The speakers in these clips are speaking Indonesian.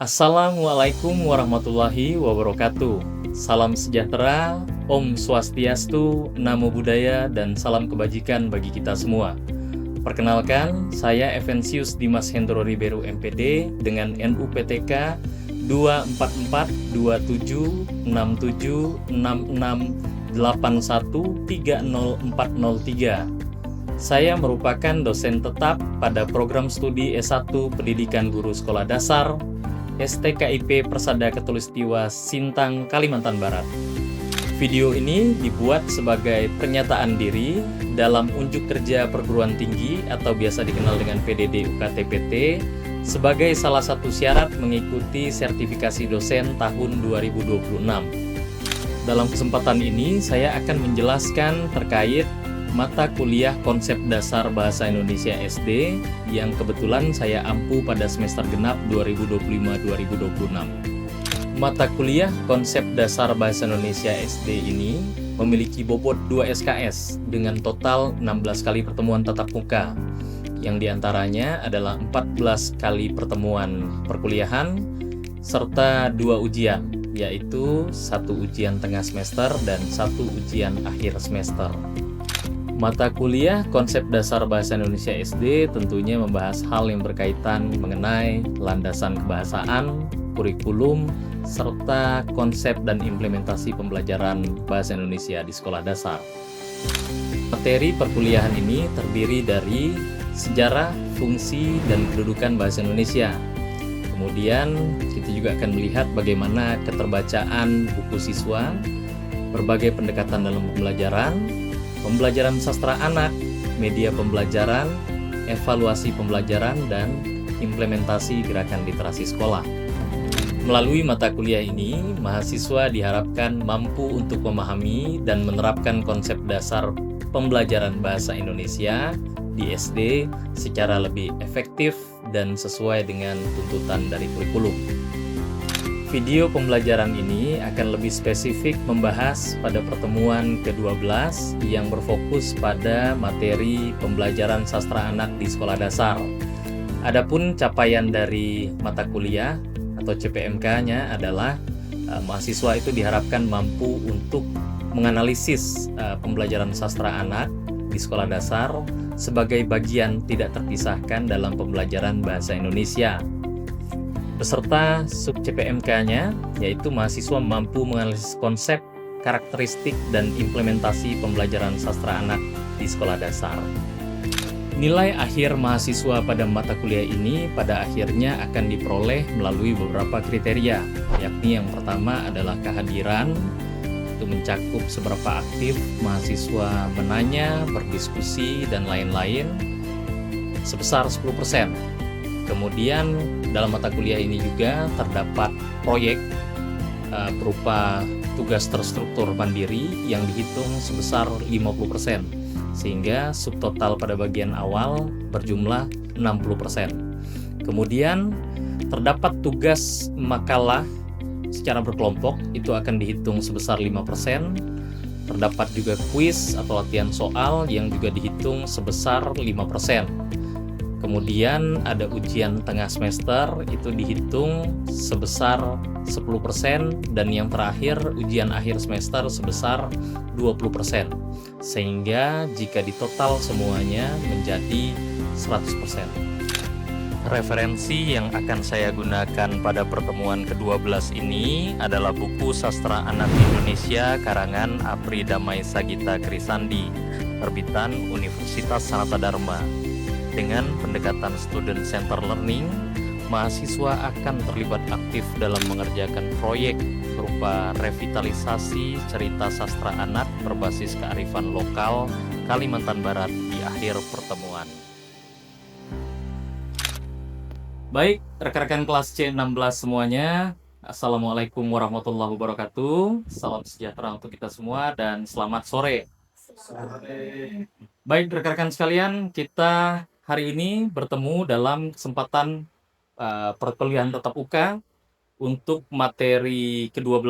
Assalamualaikum warahmatullahi wabarakatuh. Salam sejahtera, Om Swastiastu, Namo Buddhaya, dan salam kebajikan bagi kita semua. Perkenalkan, saya Evensius Dimas Hendro Ribeiro MPD dengan NUPTK 24427676681304003. Saya merupakan dosen tetap pada program studi S1 Pendidikan Guru Sekolah Dasar STKIP Persada Khatulistiwa Sintang, Kalimantan Barat. Video ini dibuat sebagai pernyataan diri dalam unjuk kerja perguruan tinggi atau biasa dikenal dengan PDD UKT-PT sebagai salah satu syarat mengikuti sertifikasi dosen tahun 2026. Dalam kesempatan ini saya akan menjelaskan terkait mata kuliah konsep dasar bahasa Indonesia SD yang kebetulan saya ampu pada semester genap 2025-2026. Mata kuliah konsep dasar bahasa Indonesia SD ini memiliki bobot 2 SKS dengan total 16 kali pertemuan tatap muka, yang diantaranya adalah 14 kali pertemuan perkuliahan serta 2 ujian, yaitu 1 ujian tengah semester dan 1 ujian akhir semester. Mata kuliah konsep dasar bahasa Indonesia SD tentunya membahas hal yang berkaitan mengenai landasan kebahasaan, kurikulum, serta konsep dan implementasi pembelajaran bahasa Indonesia di sekolah dasar. Materi perkuliahan ini terdiri dari sejarah, fungsi, dan kedudukan bahasa Indonesia. Kemudian kita juga akan melihat bagaimana keterbacaan buku siswa, berbagai pendekatan dalam pembelajaran sastra anak, media pembelajaran, evaluasi pembelajaran, dan implementasi gerakan literasi sekolah. Melalui mata kuliah ini, mahasiswa diharapkan mampu untuk memahami dan menerapkan konsep dasar pembelajaran bahasa Indonesia di SD secara lebih efektif dan sesuai dengan tuntutan dari kurikulum. Video pembelajaran ini akan lebih spesifik membahas pada pertemuan ke-12 yang berfokus pada materi pembelajaran sastra anak di sekolah dasar. Adapun capaian dari mata kuliah atau CPMK-nya adalah mahasiswa itu diharapkan mampu untuk menganalisis pembelajaran sastra anak di sekolah dasar sebagai bagian tidak terpisahkan dalam pembelajaran bahasa Indonesia. Beserta sub CPMK-nya, yaitu mahasiswa mampu menganalisis konsep, karakteristik, dan implementasi pembelajaran sastra anak di sekolah dasar. Nilai akhir mahasiswa pada mata kuliah ini pada akhirnya akan diperoleh melalui beberapa kriteria, yakni yang pertama adalah kehadiran, itu mencakup seberapa aktif mahasiswa menanya, berdiskusi, dan lain-lain, sebesar 10%. Kemudian dalam mata kuliah ini juga terdapat proyek berupa tugas terstruktur mandiri yang dihitung sebesar 50%, sehingga subtotal pada bagian awal berjumlah 60%. Kemudian terdapat tugas makalah secara berkelompok, itu akan dihitung sebesar 5%. Terdapat juga kuis atau latihan soal yang juga dihitung sebesar 5%. Kemudian ada ujian tengah semester, itu dihitung sebesar 10%, dan yang terakhir ujian akhir semester sebesar 20%. Sehingga jika ditotal semuanya menjadi 100%. Referensi yang akan saya gunakan pada pertemuan ke-12 ini adalah buku Sastra Anak Indonesia karangan Apri Damai Sagita Krisandi, terbitan Universitas Sanata Dharma. Dengan pendekatan student center learning, mahasiswa akan terlibat aktif dalam mengerjakan proyek berupa revitalisasi cerita sastra anak berbasis kearifan lokal Kalimantan Barat di akhir pertemuan. Baik, rekan-rekan kelas C16 semuanya, Assalamualaikum warahmatullahi wabarakatuh. Salam sejahtera untuk kita semua dan selamat sore. Baik, rekan-rekan sekalian, kita hari ini bertemu dalam kesempatan perkuliahan tatap muka untuk materi ke-12,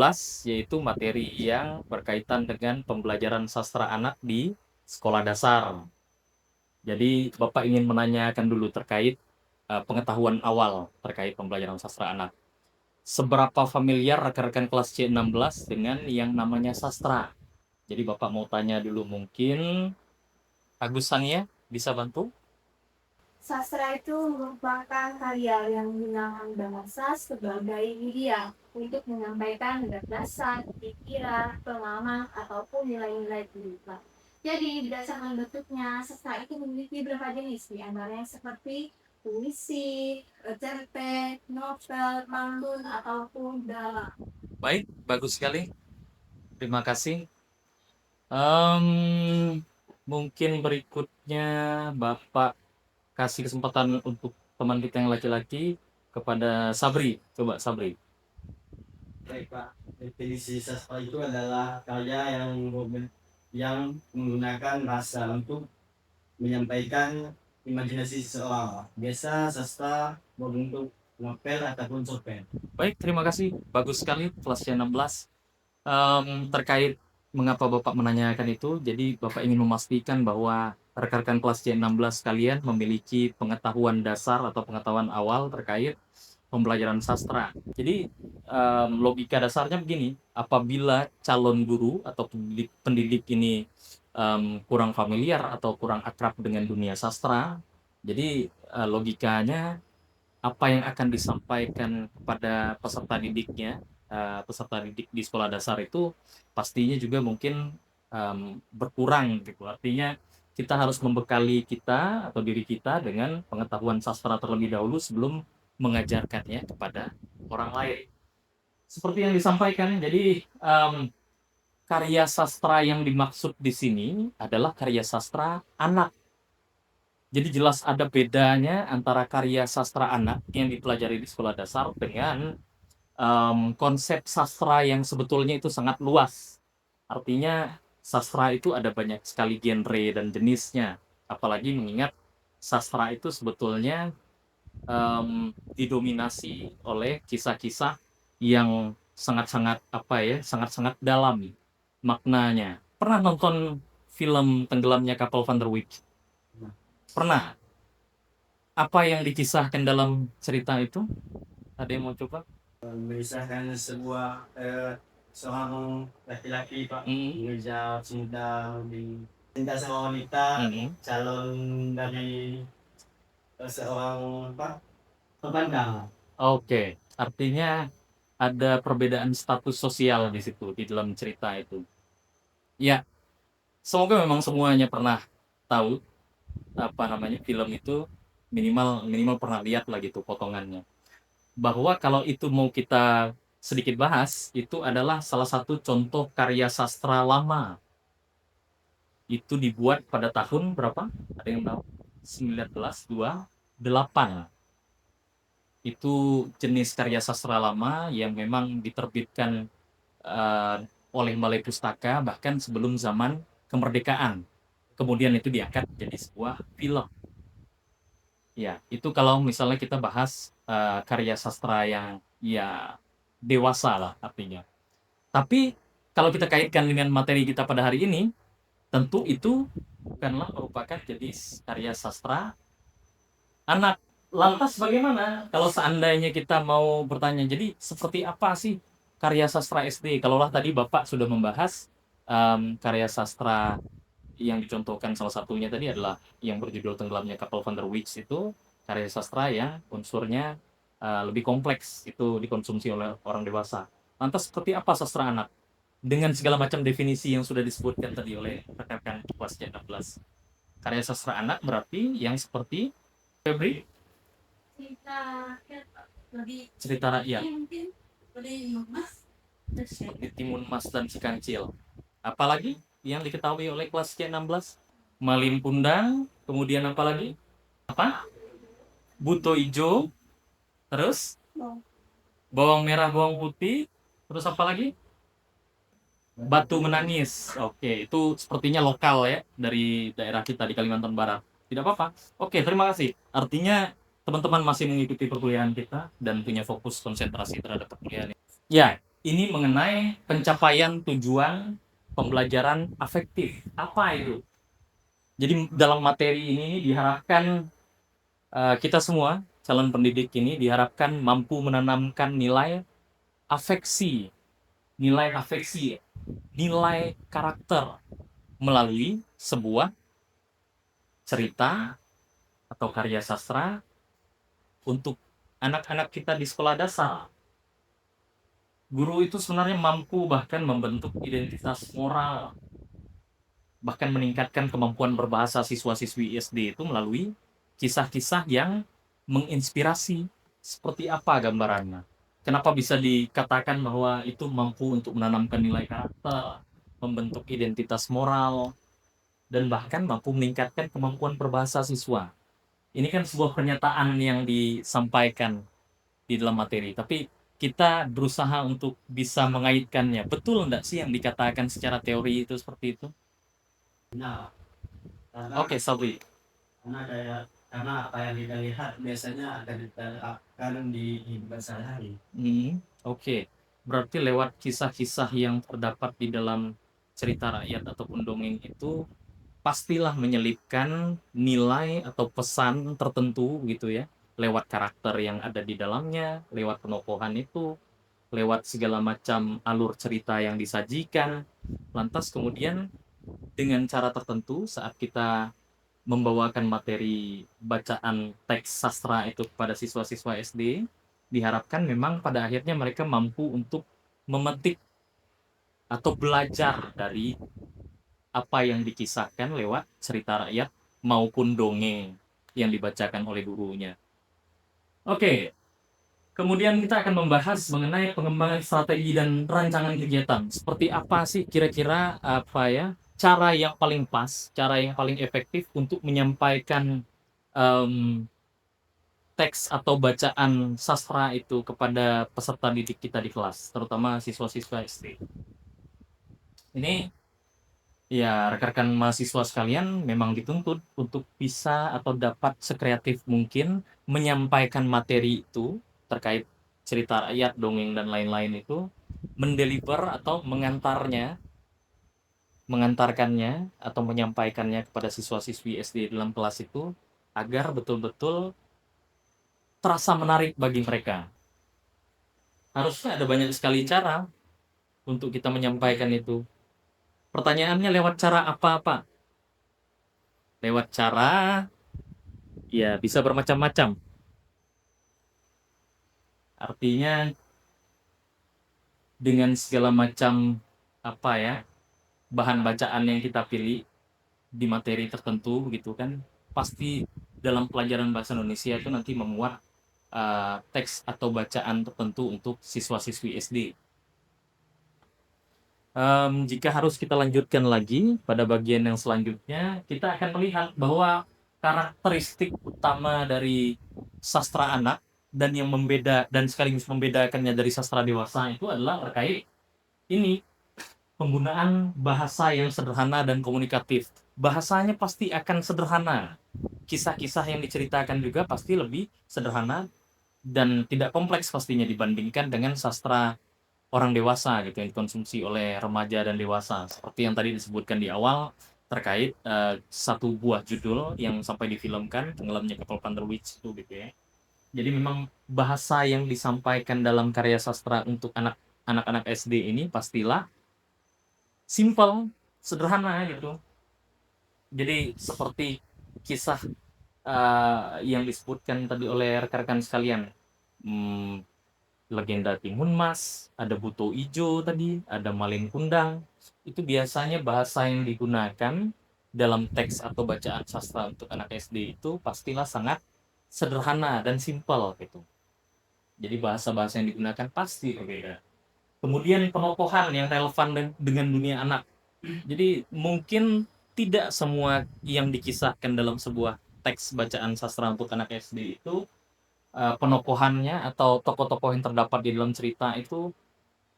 yaitu materi yang berkaitan dengan pembelajaran sastra anak di sekolah dasar. Jadi Bapak ingin menanyakan dulu terkait pengetahuan awal terkait pembelajaran sastra anak. seberapa familiar rekan-rekan kelas C16 dengan yang namanya sastra? Jadi Bapak mau tanya dulu mungkin Agus Sangya bisa bantu? Sastra itu merupakan karya yang menggunakan bahasa sebagai media untuk menyampaikan gagasan, pikiran, pengalaman, ataupun nilai-nilai kehidupan. Jadi, berdasarkan bentuknya, sastra itu memiliki beberapa jenis, di antaranya seperti puisi, cerpen, novel, pantun, ataupun drama. Baik, bagus sekali. Terima kasih. Em, Mungkin berikutnya Bapak kasih kesempatan untuk teman kita yang laki-laki kepada Sabri. Coba Sabri. Baik Pak, definisi sastra itu adalah karya yang menggunakan rasa untuk menyampaikan imajinasi seseorang. Biasa sastra berbentuk novel ataupun cerpen. Baik, terima kasih. Bagus sekali kelasnya 16. Terkait mengapa Bapak menanyakan itu, jadi Bapak ingin memastikan bahwa rekan-rekan kelas C16 kalian memiliki pengetahuan dasar atau pengetahuan awal terkait pembelajaran sastra. Jadi logika dasarnya begini, apabila calon guru atau pendidik ini kurang familiar atau kurang akrab dengan dunia sastra, jadi logikanya apa yang akan disampaikan kepada peserta didiknya, peserta didik di sekolah dasar itu pastinya juga mungkin berkurang gitu. Artinya kita harus membekali kita atau diri kita dengan pengetahuan sastra terlebih dahulu sebelum mengajarkannya kepada orang lain. Seperti yang disampaikan, jadi karya sastra yang dimaksud di sini adalah karya sastra anak. Jadi jelas ada bedanya antara karya sastra anak yang dipelajari di sekolah dasar dengan konsep sastra yang sebetulnya itu sangat luas. Artinya sastra itu ada banyak sekali genre dan jenisnya. Apalagi mengingat sastra itu sebetulnya didominasi oleh kisah-kisah yang sangat-sangat apa ya, sangat-sangat dalam maknanya. Pernah nonton film Tenggelamnya Kapal Van der Wijk? Pernah. Apa yang dikisahkan dalam cerita itu? Ada yang mau coba? Mengisahkan seorang laki-laki Pak Mm. mengejar cinta di cinta seorang wanita Mm. calon dari seorang Pak pembandang. Oke, artinya ada perbedaan status sosial di situ di dalam cerita itu. Ya, semoga memang semuanya pernah tahu apa namanya film itu, minimal minimal pernah lihat lah gitu potongannya. Bahwa kalau itu mau kita sedikit bahas, itu adalah salah satu contoh karya sastra lama. Itu dibuat pada tahun berapa? Ada yang tahu? 1928. Itu jenis karya sastra lama yang memang diterbitkan oleh Balai Pustaka bahkan sebelum zaman kemerdekaan. Kemudian itu diangkat jadi sebuah film. Ya, itu kalau misalnya kita bahas karya sastra yang ya dewasa lah artinya. Tapi kalau kita kaitkan dengan materi kita pada hari ini, tentu itu bukanlah merupakan jenis karya sastra anak. Lantas bagaimana kalau seandainya kita mau bertanya, jadi seperti apa sih karya sastra SD? Kalaulah tadi Bapak sudah membahas karya sastra yang dicontohkan salah satunya tadi adalah yang berjudul Tenggelamnya Kapal Van der Wijk itu karya sastra yang unsurnya lebih kompleks, itu dikonsumsi oleh orang dewasa. Lantas seperti apa sastra anak? Dengan segala macam definisi yang sudah disebutkan tadi oleh rekan-rekan kelas 16. Karya sastra anak berarti yang seperti Febri, Cerita lebih cerita rakyat, mungkin lebih emas. seperti Timun Mas dan Si Kancil. Apalagi yang diketahui oleh kelas C16? Malin Kundang, kemudian apa lagi? Apa? Buto Ijo, terus bawang merah, bawang putih, terus apa lagi? Batu Menangis. Oke, itu sepertinya lokal ya dari daerah kita di Kalimantan Barat. Tidak apa-apa. Oke, terima kasih. Artinya teman-teman masih mengikuti perkuliahan kita dan punya fokus konsentrasi terhadap perkuliahan ini. Ya, ini mengenai pencapaian tujuan pembelajaran afektif. Apa itu? Jadi dalam materi ini diharapkan kita semua calon pendidik ini diharapkan mampu menanamkan nilai afeksi, nilai karakter melalui sebuah cerita atau karya sastra untuk anak-anak kita di sekolah dasar. Guru itu sebenarnya mampu bahkan membentuk identitas moral, bahkan meningkatkan kemampuan berbahasa siswa-siswi SD itu melalui kisah-kisah yang menginspirasi. Seperti apa gambarannya? Kenapa bisa dikatakan bahwa itu mampu untuk menanamkan nilai karakter, membentuk identitas moral, dan bahkan mampu meningkatkan kemampuan berbahasa siswa? Ini kan sebuah pernyataan yang disampaikan di dalam materi, tapi kita berusaha untuk bisa mengaitkannya. Betul enggak sih yang dikatakan secara teori itu seperti itu? Nah, karena Oke, Sabri. karena apa yang kita lihat biasanya akan diterapkan di kehidupan sehari-hari. Oke. Berarti lewat kisah-kisah yang terdapat di dalam cerita rakyat ataupun dongeng itu pastilah menyelipkan nilai atau pesan tertentu gitu ya, lewat karakter yang ada di dalamnya, lewat penokohan itu, lewat segala macam alur cerita yang disajikan. Lantas kemudian dengan cara tertentu saat kita membawakan materi bacaan teks sastra itu kepada siswa-siswa SD, diharapkan memang pada akhirnya mereka mampu untuk memetik atau belajar dari apa yang dikisahkan lewat cerita rakyat maupun dongeng yang dibacakan oleh gurunya. Oke, kemudian kita akan membahas mengenai pengembangan strategi dan rancangan kegiatan. Seperti apa sih kira-kira cara yang paling pas, cara yang paling efektif untuk menyampaikan em, teks atau bacaan sastra itu kepada peserta didik kita di kelas, terutama siswa-siswa SD. Ini ya, rekan-rekan mahasiswa sekalian memang dituntut untuk bisa atau dapat sekreatif mungkin menyampaikan materi itu terkait cerita rakyat, dongeng, dan lain-lain itu, mendeliver atau mengantarkannya atau menyampaikannya kepada siswa-siswi SD dalam kelas itu agar betul-betul terasa menarik bagi mereka. Harusnya ada banyak sekali cara untuk kita menyampaikan itu. Pertanyaannya lewat cara apa-apa? Lewat cara ya bisa bermacam-macam. Artinya dengan segala macam bahan bacaan yang kita pilih di materi tertentu gitu kan, pasti dalam pelajaran bahasa Indonesia itu nanti memuat teks atau bacaan tertentu untuk siswa-siswi SD. Jika harus kita lanjutkan lagi pada bagian yang selanjutnya, kita akan melihat bahwa karakteristik utama dari sastra anak dan yang sekaligus membedakannya dari sastra dewasa itu adalah terkait ini, penggunaan bahasa yang sederhana dan komunikatif. Bahasanya pasti akan sederhana. Kisah-kisah yang diceritakan juga pasti lebih sederhana dan tidak kompleks pastinya dibandingkan dengan sastra orang dewasa gitu yang dikonsumsi oleh remaja dan dewasa. Seperti yang tadi disebutkan di awal terkait satu buah judul yang sampai difilmkan, Tenggelamnya Kapal Panterwitch itu gitu ya. Jadi memang bahasa yang disampaikan dalam karya sastra untuk anak-anak SD ini pastilah simple, sederhana gitu. Jadi seperti kisah yang disebutkan tadi oleh rekan-rekan sekalian, Legenda Timun Mas, ada Buto Ijo tadi, ada Malin Kundang. Itu biasanya bahasa yang digunakan dalam teks atau bacaan sastra untuk anak SD itu pastilah sangat sederhana dan simpel gitu. Jadi bahasa-bahasa yang digunakan pasti berbeda. Kemudian penokohan yang relevan dengan dunia anak. Jadi mungkin tidak semua yang dikisahkan dalam sebuah teks bacaan sastra untuk anak SD itu penokohannya atau tokoh-tokoh yang terdapat di dalam cerita itu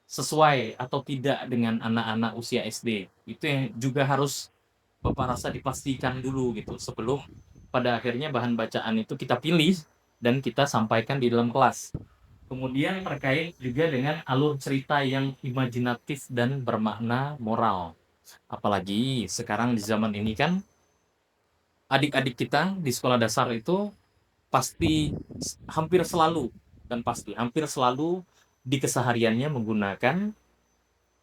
sesuai atau tidak dengan anak-anak usia SD. Itu yang juga harus Bapak rasa dipastikan dulu gitu sebelum pada akhirnya bahan bacaan itu kita pilih dan kita sampaikan di dalam kelas. Kemudian terkait juga dengan alur cerita yang imajinatif dan bermakna moral. Apalagi sekarang di zaman ini kan adik-adik kita di sekolah dasar itu pasti hampir selalu di kesehariannya menggunakan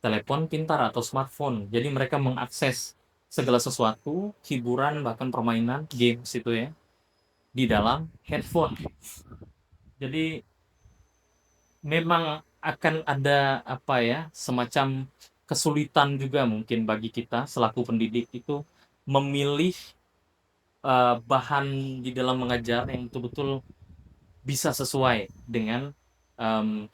telepon pintar atau smartphone. Jadi mereka mengakses segala sesuatu, hiburan, bahkan permainan, games itu ya, di dalam handphone. Jadi memang akan ada apa ya, semacam kesulitan juga mungkin bagi kita selaku pendidik itu memilih bahan di dalam mengajar yang betul-betul bisa sesuai dengan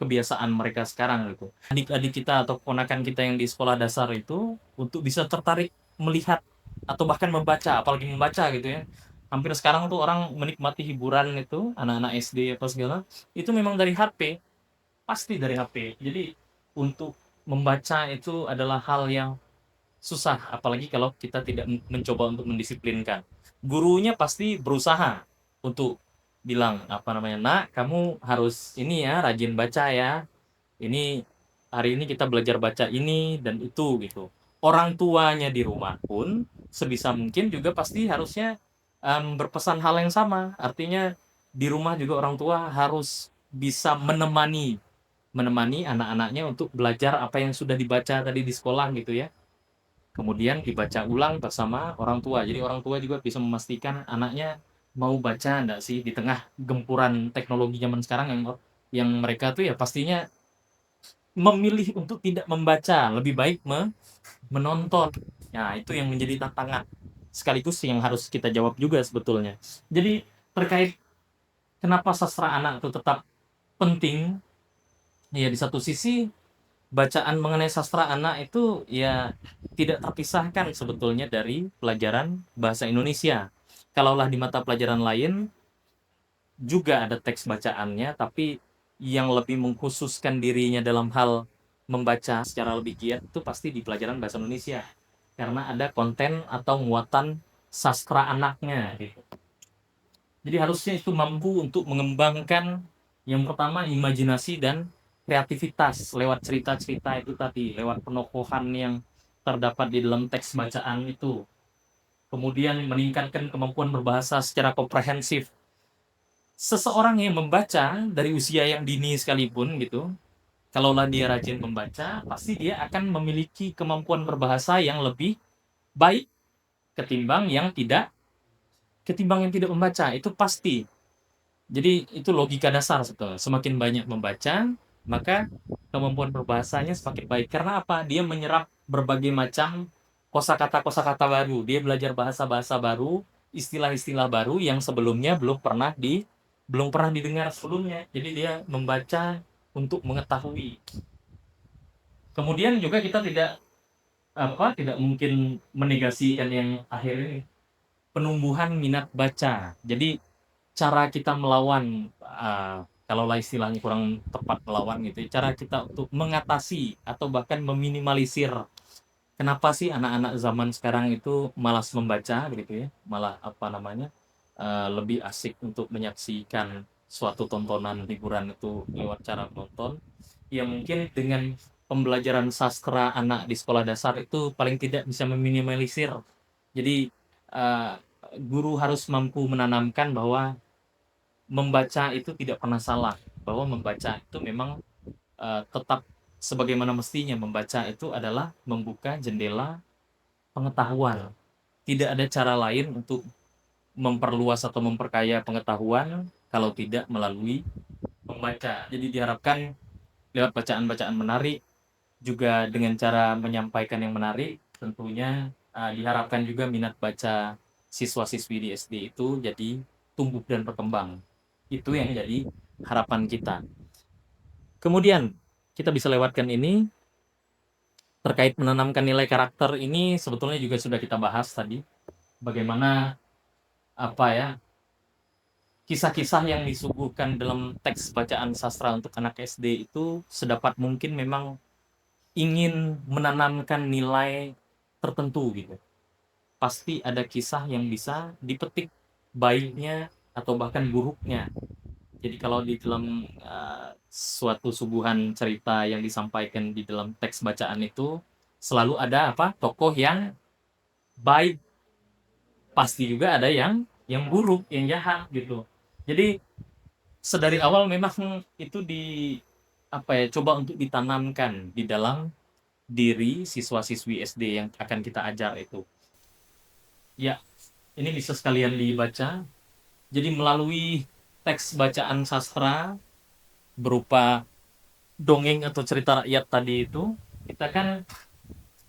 kebiasaan mereka sekarang gitu. Adik-adik kita atau ponakan kita yang di sekolah dasar itu untuk bisa tertarik melihat atau bahkan membaca, apalagi membaca gitu ya. Hampir sekarang tuh orang menikmati hiburan itu, anak-anak SD apa segala, itu memang dari HP, pasti dari HP. Jadi untuk membaca itu adalah hal yang susah, apalagi kalau kita tidak mencoba untuk mendisiplinkan. Gurunya pasti berusaha untuk bilang apa namanya, "Nak, kamu harus ini ya, rajin baca ya. Ini hari ini kita belajar baca ini dan itu," gitu. Orang tuanya di rumah pun sebisa mungkin juga pasti harusnya berpesan hal yang sama. Artinya di rumah juga orang tua harus bisa menemani menemani anak-anaknya untuk belajar apa yang sudah dibaca tadi di sekolah gitu ya. Kemudian dibaca ulang bersama orang tua. Jadi orang tua juga bisa memastikan anaknya mau baca enggak sih di tengah gempuran teknologi zaman sekarang yang mereka tuh ya pastinya memilih untuk tidak membaca, lebih baik menonton. Nah, itu yang menjadi tantangan sekaligus yang harus kita jawab juga sebetulnya. Jadi terkait kenapa sastra anak itu tetap penting, ya di satu sisi bacaan mengenai sastra anak itu ya tidak terpisahkan sebetulnya dari pelajaran bahasa Indonesia. Kalaulah di mata pelajaran lain juga ada teks bacaannya, tapi yang lebih mengkhususkan dirinya dalam hal membaca secara lebih giat itu pasti di pelajaran bahasa Indonesia. Karena ada konten atau muatan sastra anaknya gitu. Jadi harusnya itu mampu untuk mengembangkan yang pertama imajinasi dan kreativitas lewat cerita-cerita itu tadi, lewat penokohan yang terdapat di dalam teks bacaan itu. Kemudian meningkatkan kemampuan berbahasa secara komprehensif. Seseorang yang membaca dari usia yang dini sekalipun gitu, kalaulah dia rajin membaca, pasti dia akan memiliki kemampuan berbahasa yang lebih baik ketimbang yang tidak membaca, itu pasti. Jadi itu logika dasar sebetulnya. Semakin banyak membaca, maka kemampuan berbahasanya semakin baik. Karena apa? Dia menyerap berbagai macam kosakata-kosakata baru. Dia belajar bahasa-bahasa baru, istilah-istilah baru yang sebelumnya belum pernah didengar sebelumnya. Jadi dia membaca untuk mengetahui. Kemudian juga kita tidak mungkin menegasikan yang akhir ini, penumbuhan minat baca. Jadi cara kita melawan, kalaulah istilahnya kurang tepat melawan gitu ya, cara kita untuk mengatasi atau bahkan meminimalisir kenapa sih anak-anak zaman sekarang itu malas membaca begitu ya, malah apa namanya, lebih asik untuk menyaksikan suatu tontonan hiburan itu lewat cara menonton. Ya mungkin dengan pembelajaran sastra anak di sekolah dasar itu paling tidak bisa meminimalisir. Jadi, guru harus mampu menanamkan bahwa membaca itu tidak pernah salah, bahwa membaca itu memang tetap sebagaimana mestinya. Membaca itu adalah membuka jendela pengetahuan. Tidak ada cara lain untuk memperluas atau memperkaya pengetahuan kalau tidak melalui membaca. Jadi diharapkan lewat bacaan-bacaan menarik, juga dengan cara menyampaikan yang menarik, tentunya diharapkan juga minat baca siswa-siswi di SD itu jadi tumbuh dan berkembang. Itu yang jadi harapan kita. Kemudian kita bisa lewatkan ini terkait menanamkan nilai karakter ini sebetulnya juga sudah kita bahas tadi. Bagaimana apa ya, kisah-kisah yang disuguhkan dalam teks bacaan sastra untuk anak SD itu sedapat mungkin memang ingin menanamkan nilai tertentu gitu. Pasti ada kisah yang bisa dipetik baiknya atau bahkan buruknya. Jadi kalau di dalam suatu suguhan cerita yang disampaikan di dalam teks bacaan itu selalu ada apa? Tokoh yang baik, pasti juga ada yang buruk, yang jahat gitu. Jadi sedari awal memang itu coba untuk ditanamkan di dalam diri siswa-siswi SD yang akan kita ajar itu. Ya, ini bisa sekalian dibaca. Jadi melalui teks bacaan sastra berupa dongeng atau cerita rakyat tadi itu, kita kan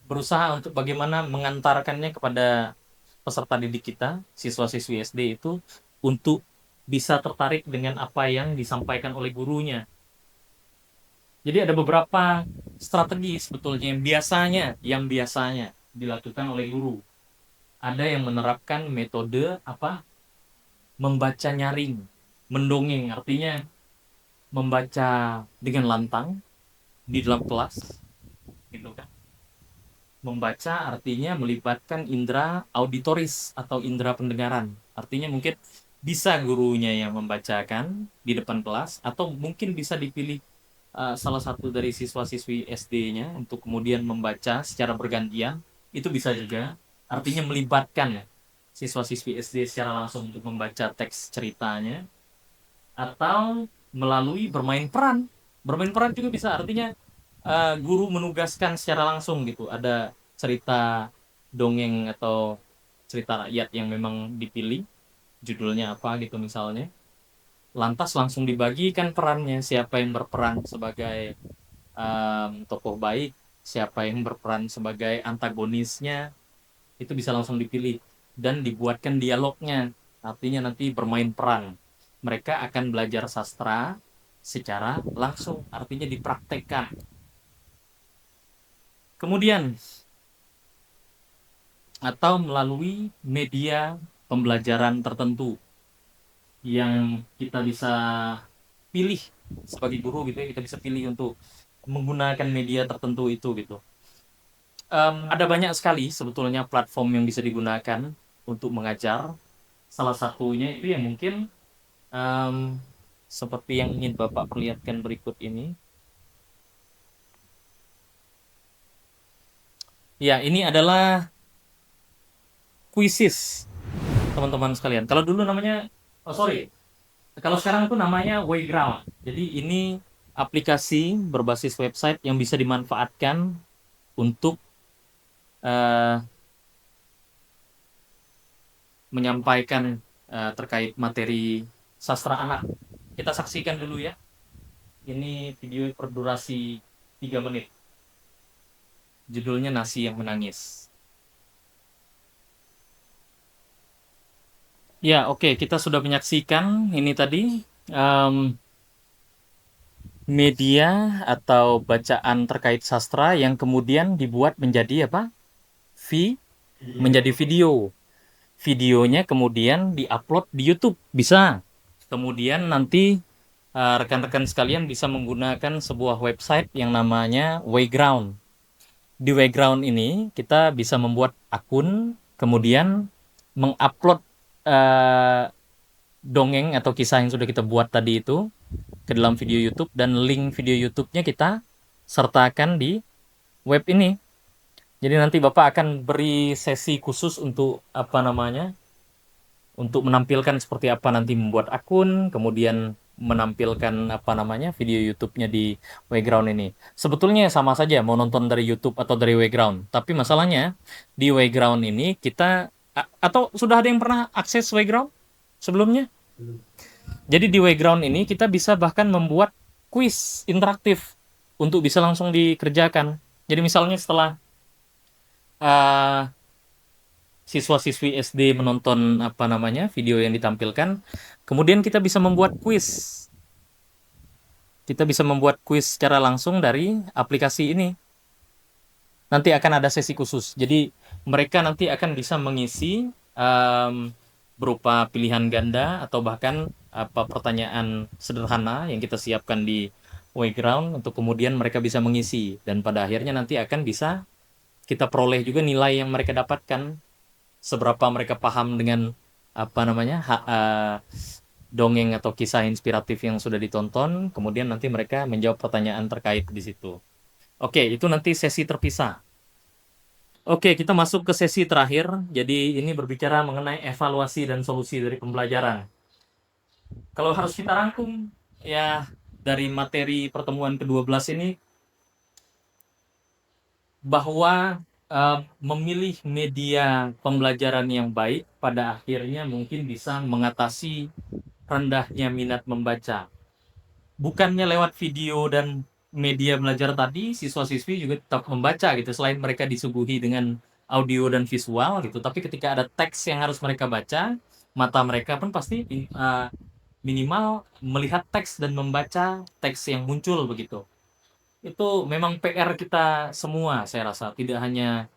berusaha untuk bagaimana mengantarkannya kepada peserta didik kita, siswa-siswi SD itu, untuk bisa tertarik dengan apa yang disampaikan oleh gurunya. Jadi ada beberapa strategi sebetulnya yang biasanya dilakukan oleh guru. Ada yang menerapkan metode membaca nyaring, mendongeng, artinya membaca dengan lantang di dalam kelas, gitu kan. Membaca artinya melibatkan indera auditoris atau indera pendengaran. Artinya mungkin bisa gurunya yang membacakan di depan kelas, atau mungkin bisa dipilih salah satu dari siswa-siswi SD-nya untuk kemudian membaca secara bergantian. Itu bisa juga. Artinya melibatkan siswa-siswi SD secara langsung untuk membaca teks ceritanya, atau melalui bermain peran. Bermain peran juga bisa, artinya guru menugaskan secara langsung gitu. Ada cerita dongeng atau cerita rakyat yang memang dipilih, judulnya apa gitu misalnya. Lantas langsung dibagikan perannya, siapa yang berperan sebagai tokoh baik, siapa yang berperan sebagai antagonisnya, itu bisa langsung dipilih dan dibuatkan dialognya. Artinya nanti bermain peran. Mereka akan belajar sastra secara langsung, artinya dipraktekkan. Kemudian, atau melalui media pembelajaran tertentu yang kita bisa pilih sebagai guru gitu ya, kita bisa pilih untuk menggunakan media tertentu itu gitu. Ada banyak sekali sebetulnya platform yang bisa digunakan untuk mengajar. Salah satunya itu yang mungkin seperti yang ingin Bapak perlihatkan berikut ini. Ya, ini adalah Quizzes, teman-teman sekalian. Kalau dulu namanya, kalau sekarang tuh namanya Wayground. Jadi ini aplikasi berbasis website yang bisa dimanfaatkan untuk menyampaikan terkait materi sastra anak. Kita saksikan dulu ya. Ini video berdurasi 3 menit. Judulnya Nasi yang Menangis. Ya, oke, kita sudah menyaksikan ini tadi media atau bacaan terkait sastra yang kemudian dibuat menjadi apa? Menjadi video. Videonya kemudian diupload di YouTube, bisa. Kemudian nanti rekan-rekan sekalian bisa menggunakan sebuah website yang namanya Wayground. Di Wayground ini kita bisa membuat akun, kemudian mengupload dongeng atau kisah yang sudah kita buat tadi itu ke dalam video YouTube, dan link video YouTube-nya kita sertakan di web ini. Jadi nanti Bapak akan beri sesi khusus untuk untuk menampilkan seperti apa nanti membuat akun, kemudian menampilkan video YouTube-nya di Wayground ini. Sebetulnya sama saja mau nonton dari YouTube atau dari Wayground, tapi masalahnya di Wayground ini kita atau sudah ada yang pernah akses Wayground sebelumnya? Jadi di Wayground ini kita bisa bahkan membuat kuis interaktif untuk bisa langsung dikerjakan. Jadi misalnya setelah siswa-siswi SD menonton video yang ditampilkan, kemudian kita bisa membuat kuis. Kita bisa membuat kuis secara langsung dari aplikasi ini. Nanti akan ada sesi khusus. Jadi mereka nanti akan bisa mengisi berupa pilihan ganda atau bahkan pertanyaan sederhana yang kita siapkan di Wayground, untuk kemudian mereka bisa mengisi, dan pada akhirnya nanti akan bisa kita peroleh juga nilai yang mereka dapatkan, seberapa mereka paham dengan dongeng atau kisah inspiratif yang sudah ditonton. Kemudian nanti mereka menjawab pertanyaan terkait di situ. Oke, itu nanti sesi terpisah. Oke, kita masuk ke sesi terakhir. Jadi ini berbicara mengenai evaluasi dan solusi dari pembelajaran. Kalau harus kita rangkum, ya dari materi pertemuan ke-12 ini bahwa memilih media pembelajaran yang baik pada akhirnya mungkin bisa mengatasi rendahnya minat membaca. Bukannya lewat video dan media belajar tadi, siswa-siswi juga tetap membaca gitu, selain mereka disuguhi dengan audio dan visual gitu, tapi ketika ada teks yang harus mereka baca, mata mereka pun pasti minimal melihat teks dan membaca teks yang muncul begitu. Itu memang PR kita semua saya rasa, tidak hanya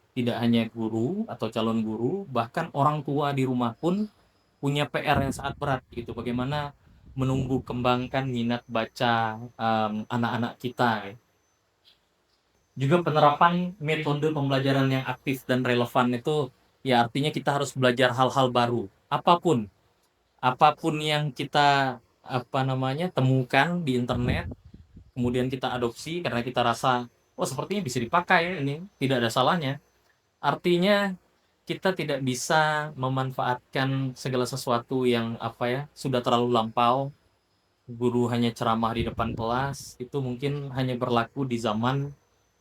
guru atau calon guru, bahkan orang tua di rumah pun punya PR yang sangat berat gitu. Bagaimana menumbuh kembangkan minat baca anak-anak kita. Juga penerapan metode pembelajaran yang aktif dan relevan itu ya artinya kita harus belajar hal-hal baru. Apapun yang kita temukan di internet, kemudian kita adopsi karena kita rasa oh sepertinya bisa dipakai ini, tidak ada salahnya. Artinya kita tidak bisa memanfaatkan segala sesuatu yang sudah terlalu lampau. Guru hanya ceramah di depan kelas itu mungkin hanya berlaku di zaman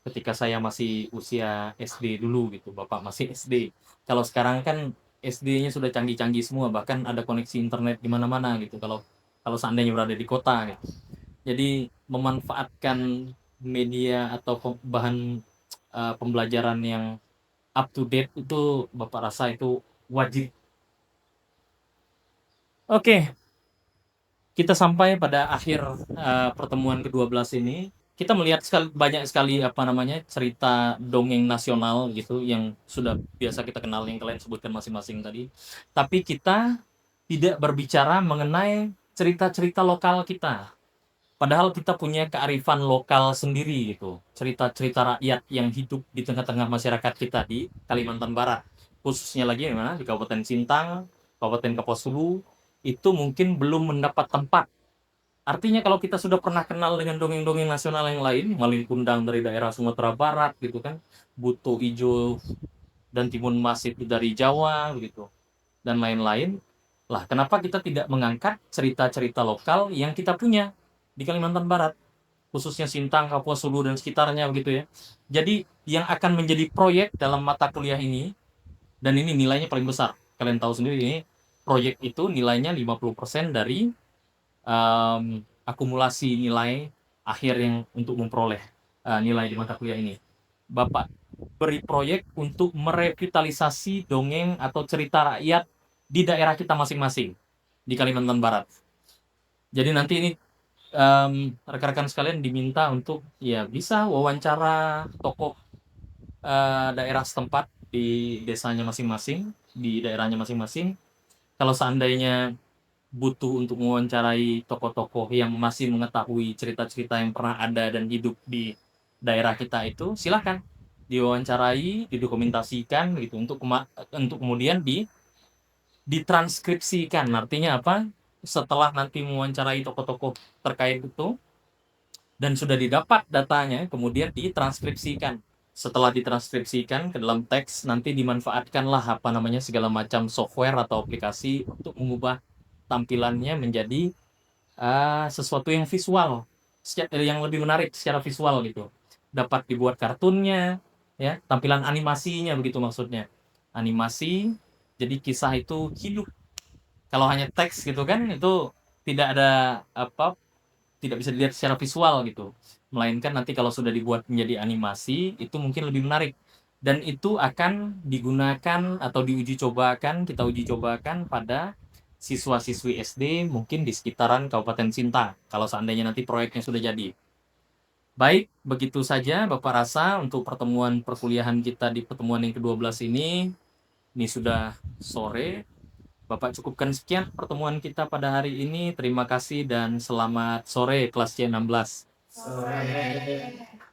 ketika saya masih usia SD dulu gitu, bapak masih SD. Kalau sekarang kan SD-nya sudah canggih-canggih semua, bahkan ada koneksi internet di mana-mana gitu. Kalau kalau seandainya berada di kota gitu. Jadi memanfaatkan media atau bahan pembelajaran yang up to date itu bapak rasa itu wajib. Oke, kita sampai pada akhir pertemuan ke-12 ini. Kita melihat banyak sekali cerita dongeng nasional gitu yang sudah biasa kita kenal yang kalian sebutkan masing-masing tadi. Tapi kita tidak berbicara mengenai cerita-cerita lokal kita. Padahal kita punya kearifan lokal sendiri gitu. Cerita-cerita rakyat yang hidup di tengah-tengah masyarakat kita di Kalimantan Barat. Khususnya lagi di mana? Di Kabupaten Sintang, Kabupaten Kapuas Hulu, itu mungkin belum mendapat tempat. Artinya kalau kita sudah pernah kenal dengan dongeng-dongeng nasional yang lain, Malin Kundang dari daerah Sumatera Barat gitu kan, Buto Ijo dan Timun Mas itu dari Jawa gitu, dan lain-lain. Lah, kenapa kita tidak mengangkat cerita-cerita lokal yang kita punya di Kalimantan Barat, khususnya Sintang, Kapuas Hulu dan sekitarnya begitu ya. Jadi yang akan menjadi proyek dalam mata kuliah ini, dan ini nilainya paling besar. Kalian tahu sendiri ini proyek itu nilainya 50% dari akumulasi nilai akhir yang untuk memperoleh nilai di mata kuliah ini. Bapak beri proyek untuk merevitalisasi dongeng atau cerita rakyat di daerah kita masing-masing di Kalimantan Barat. Jadi nanti ini rekan-rekan sekalian diminta untuk ya bisa wawancara tokoh daerah setempat di desanya masing-masing, di daerahnya masing-masing. Kalau seandainya butuh untuk mewawancarai tokoh-tokoh yang masih mengetahui cerita-cerita yang pernah ada dan hidup di daerah kita itu, silahkan diwawancarai, didokumentasikan gitu untuk kemudian ditranskripsikan. Artinya apa? Setelah nanti mewawancarai tokoh-tokoh terkait itu dan sudah didapat datanya, kemudian ditranskripsikan. Setelah ditranskripsikan ke dalam teks, nanti dimanfaatkanlah segala macam software atau aplikasi untuk mengubah tampilannya menjadi sesuatu yang visual, yang lebih menarik secara visual gitu. Dapat dibuat kartunnya, ya, tampilan animasinya begitu maksudnya. Animasi, jadi kisah itu hidup. Kalau hanya teks gitu kan, itu tidak ada tidak bisa dilihat secara visual gitu. Melainkan nanti kalau sudah dibuat menjadi animasi, itu mungkin lebih menarik. Dan itu akan digunakan atau kita uji cobakan pada siswa-siswi SD mungkin di sekitaran Kabupaten Sintang, kalau seandainya nanti proyeknya sudah jadi. Baik, begitu saja Bapak rasa untuk pertemuan perkuliahan kita di pertemuan yang ke-12 ini. Ini sudah sore. Bapak cukupkan sekian pertemuan kita pada hari ini. Terima kasih dan selamat sore kelas C16. Sore.